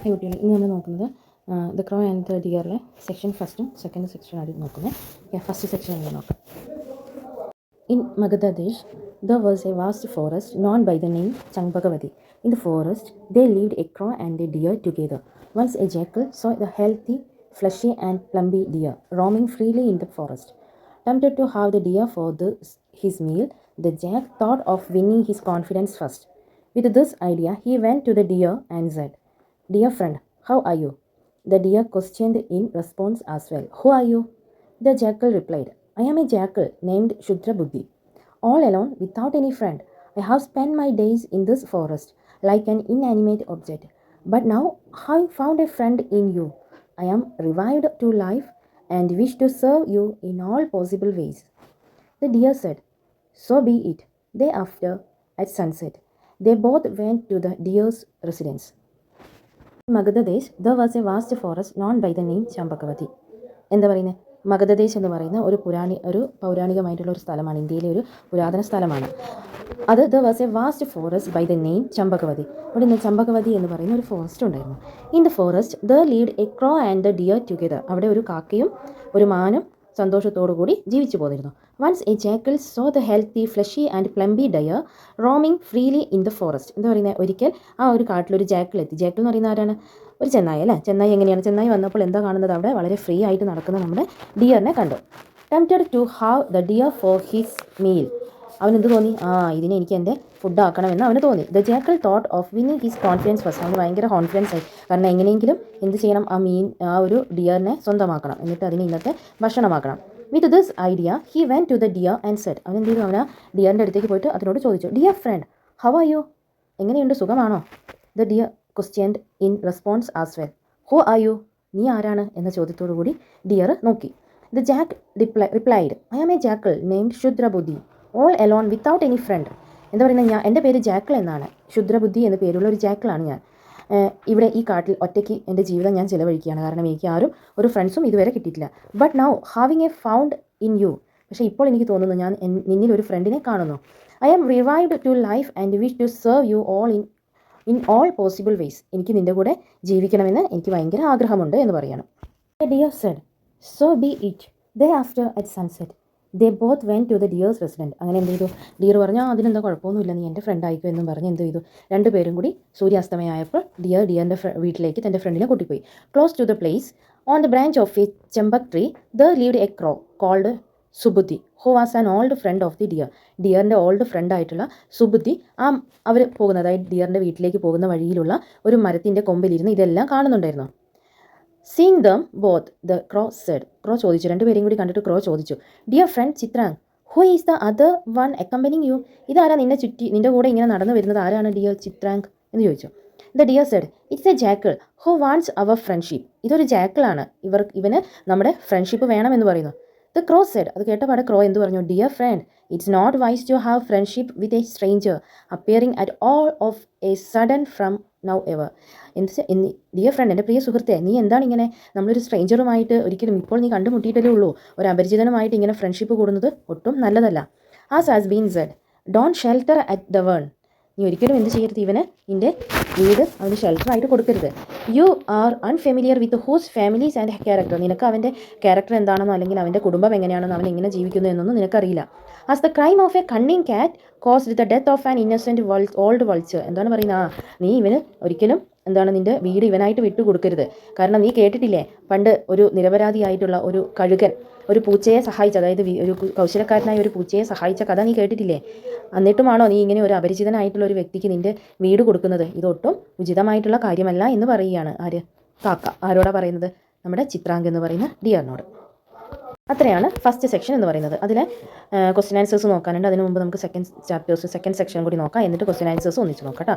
കുട്ടികൾ ഇന്ന് നമ്മൾ നോക്കുന്നത് ദ ക്രോ ആൻഡ് ദ ഡിയറിലെ സെക്ഷൻ ഫസ്റ്റും സെക്കൻഡ് സെക്ഷനാണ് നോക്കുന്നത്. ഫസ്റ്റ് സെക്ഷൻ നമ്മൾ നോക്കാം. In Magadha Desh, there was a vast forest known by the name Changbagavati. In the forest, there lived a crow and a deer together. Once a jackal saw the healthy, fleshy and plumpy deer roaming freely in the forest. Tempted to have the deer for his meal, the jack thought of winning his confidence first. With this idea, he went to the deer and said, "Dear friend, how are you?" The deer questioned in response as well, "Who are you?" The jackal replied, "I am a jackal named Shudrabuddhi. All alone, without any friend, I have spent my days in this forest like an inanimate object. But now I found a friend in you. I am revived to life and wish to serve you in all possible ways." The deer said, "So be it." Thereafter, at sunset, they both went to the deer's residence. In Magadhadesh, there was a vast forest known by the name Chambakavati. എന്താ പറയുന്നത്? മഗധദേശ് എന്ന് പറയുന്ന ഒരു പൗരാണികമായിട്ടുള്ള ഒരു സ്ഥലമാണ്. ഇന്ത്യയിലെ ഒരു പുരാതന സ്ഥലമാണ് അത്. There was a vast forest by the name Champakavati. അവിടെ നിന്ന് ചമ്പകവതി എന്ന് പറയുന്ന ഒരു ഫോറസ്റ്റ് ഉണ്ടായിരുന്നു. In the forest there lived a crow and the deer together. അവിടെ ഒരു കാക്കയും ഒരു മാനും സന്തോഷത്തോടു കൂടി ജീവിച്ചു പോന്നിരുന്നു. Once a jackal saw the healthy fleshy and plumpy deer roaming freely in the forest. എന്താ പറയുന്നത്? ഒരിക്കൽ ആ ഒരു കാട്ടിലൊരു ജാക്കിൾ എത്തി. ജാക്കിൾ എന്ന് പറയുന്ന ആരാണ്? ഒരു ചെന്നായി അല്ലേ? ചെന്നായി എങ്ങനെയാണ്? ചെന്നായി വന്നപ്പോൾ എന്താ കാണുന്നത്? അവിടെ വളരെ ഫ്രീ ആയിട്ട് നടക്കുന്ന നമ്മുടെ ഡിയറിനെ കണ്ടു. Tempted to have the deer for his meal. അവനെന്ത് തോന്നി? ഇതിനെ എനിക്ക് എൻ്റെ ഫുഡ് ആക്കണമെന്ന് അവന് തോന്നി. The jackal thought of winning his confidence first. അവന് ഭയങ്കര കോൺഫിഡൻസ് ആയി. കാരണം എങ്ങനെയെങ്കിലും എന്ത് ചെയ്യണം? ആ ഒരു ഡിയറിനെ സ്വന്തമാക്കണം, എന്നിട്ട് അതിന് ഇന്നത്തെ ഭക്ഷണമാക്കണം. With this idea he went to the deer and said. അവൻ എന്ത് ചെയ്തു? അവൻ ആ ഡിയറിൻ്റെ അടുത്തേക്ക് പോയിട്ട് അതിനോട് ചോദിച്ചു, "dear friend, how are you?" എങ്ങനെയുണ്ട്? സുഖമാണോ? The deer questioned in response as well, "who are you?" നീ ആരാണ് എന്ന ചോദ്യത്തോടു കൂടി ഡിയർ നോക്കി. The jack replied, "I am a jackal named Kshudrabuddhi. All alone without any friend." എന്താ പറയുന്നത്? എൻ്റെ പേര് ജാക്കിൾ എന്നാണ്. ക്ഷുദ്രബുദ്ധി എന്ന പേരുള്ള ഒരു ജാക്കിളാണ് ഞാൻ. ഇവിടെ ഈ കാട്ടിൽ ഒറ്റയ്ക്ക് എൻ്റെ ജീവിതം ഞാൻ ചിലവഴിക്കുകയാണ്. കാരണം എനിക്ക് ആരും ഒരു ഫ്രണ്ട്സും ഇതുവരെ കിട്ടിയിട്ടില്ല. But now having a found in you. പക്ഷേ ഇപ്പോൾ എനിക്ക് തോന്നുന്നു ഞാൻ നിന്നിൽ ഒരു ഫ്രണ്ടിനെ കാണുന്നു. I am revived to life and wish to serve you in all possible ways. എനിക്ക് നിൻ്റെ കൂടെ ജീവിക്കണമെന്ന് എനിക്ക് ഭയങ്കര ആഗ്രഹമുണ്ട് എന്ന് പറയണം. The deer said, "So be it." Thereafter at sunset, they both went to the deer's residence. അങ്ങനെ എന്ത് ചെയ്തു? ഡിയർ പറഞ്ഞു, അതിനെന്താ കുഴപ്പമൊന്നുമില്ല, നീ എൻ്റെ ഫ്രണ്ട് ആയിക്കോ എന്നും പറഞ്ഞ് എന്ത് ചെയ്തു? രണ്ടുപേരും കൂടി സൂര്യാസ്തമയമായപ്പോൾ ഡിയറിൻ്റെ വീട്ടിലേക്ക് തൻ്റെ ഫ്രണ്ടിനെ കൂട്ടിപ്പോയി. Close to the place on the branch of a Champak tree there lived a crow called Subuddhi, who was an old friend of the deer. ഡിയറിൻ്റെ ഓൾഡ് ഫ്രണ്ട് ആയിട്ടുള്ള സുബുദ്ധി അവർ പോകുന്നത്, അതായത് ഡിയറിൻ്റെ വീട്ടിലേക്ക് പോകുന്ന വഴിയിലുള്ള ഒരു മരത്തിൻ്റെ കൊമ്പിലിരുന്ന് ഇതെല്ലാം കാണുന്നുണ്ടായിരുന്നു. Seeing them both the crow said. Crow ചോദിച്ചു, രണ്ടുപേരെയും കൂടി കണ്ടിട്ട് ക്രോ ചോദിച്ചു, "dear friend Chitrang, who is the other one accompanying you?" ഇതാരാ നിൻ്റെ കൂടെ ഇങ്ങനെ നടന്നു വരുന്നത്? ആരാണ് ഡിയർ ചിത്രാങ് എന്ന് ചോദിച്ചു. The deer said, "it's a jackal who wants our friendship." ഇതൊരു ജാക്കിളാണ്, ഇവന് നമ്മുടെ ഫ്രണ്ട്ഷിപ്പ് വേണമെന്ന് പറയുന്നു. The crow said. അത് കേട്ടപാടെ ക്രോ എന്ത് പറഞ്ഞു? "Dear friend, it's not wise to have friendship with a stranger appearing at all of a sudden from now ever." Dear friend, എൻ്റെ പ്രിയ സുഹൃത്തെ, നീ എന്താണ് ഇങ്ങനെ നമ്മളൊരു സ്ട്രേഞ്ചറുമായിട്ട് ഒരിക്കലും ഇപ്പോൾ നീ കണ്ടുമുട്ടിയിട്ടല്ലേ ഉള്ളൂ, ഒരു അപരിചിതനുമായിട്ട് ഇങ്ങനെ ഫ്രണ്ട്ഷിപ്പ് കൂടുന്നത് ഒട്ടും നല്ലതല്ല. As has been said, don't shelter at the worn. നീ ഒരിക്കലും എന്ത് ചെയ്യരുത്? ഇവന് നിൻ്റെ വീട് അവന് ഷെൽട്ടറായിട്ട് കൊടുക്കരുത്. You are unfamiliar with whose families and character. നിനക്ക് അവൻ്റെ ക്യാരക്ടർ എന്താണെന്നോ അല്ലെങ്കിൽ അവൻ്റെ കുടുംബം എങ്ങനെയാണെന്നോ അവൻ എങ്ങനെ ജീവിക്കുന്നു എന്നൊന്നും നിനക്കറിയില്ല. As the crime of a cunning cat caused the death of an innocent old vulture. എന്താണ് പറയുന്നത്? നീ ഇവന് ഒരിക്കലും നിൻ്റെ വീട് ഇവനായിട്ട് വിട്ടുകൊടുക്കരുത്. കാരണം നീ കേട്ടിട്ടില്ലേ, പണ്ട് ഒരു നിരപരാധിയായിട്ടുള്ള ഒരു കഴുകൻ ഒരു പൂച്ചയെ സഹായിച്ച, അതായത് ഒരു കൗശലക്കാരനായ ഒരു പൂച്ചയെ സഹായിച്ച കഥ നീ കേട്ടിട്ടില്ലേ? എന്നിട്ടുമാണോ നീ ഇങ്ങനെ ഒരു അപരിചിതനായിട്ടുള്ള ഒരു വ്യക്തിക്ക് നിൻ്റെ വീട് കൊടുക്കുന്നത്? ഇതൊട്ടും ഉചിതമായിട്ടുള്ള കാര്യമല്ല എന്ന് പറയുകയാണ് ആര്? കാക്ക. ആരോടാ പറയുന്നത്? നമ്മുടെ ചിത്രാങ്ക് എന്ന് പറയുന്ന ഡിയറിനോട്. അത്രയാണ് ഫസ്റ്റ് സെക്ഷൻ എന്ന് പറയുന്നത്. അതിലെ ക്വസ്റ്റ്യൻ ആൻസേഴ്സ് നോക്കാനുണ്ട്. അതിന് മുമ്പ് നമുക്ക് സെക്കൻഡ് സെക്ഷൻ കൂടി നോക്കാം, എന്നിട്ട് ക്വസ്റ്റ്യൻ ആൻസേഴ്സ് ഒന്നിച്ച് നോക്കാം കേട്ടോ.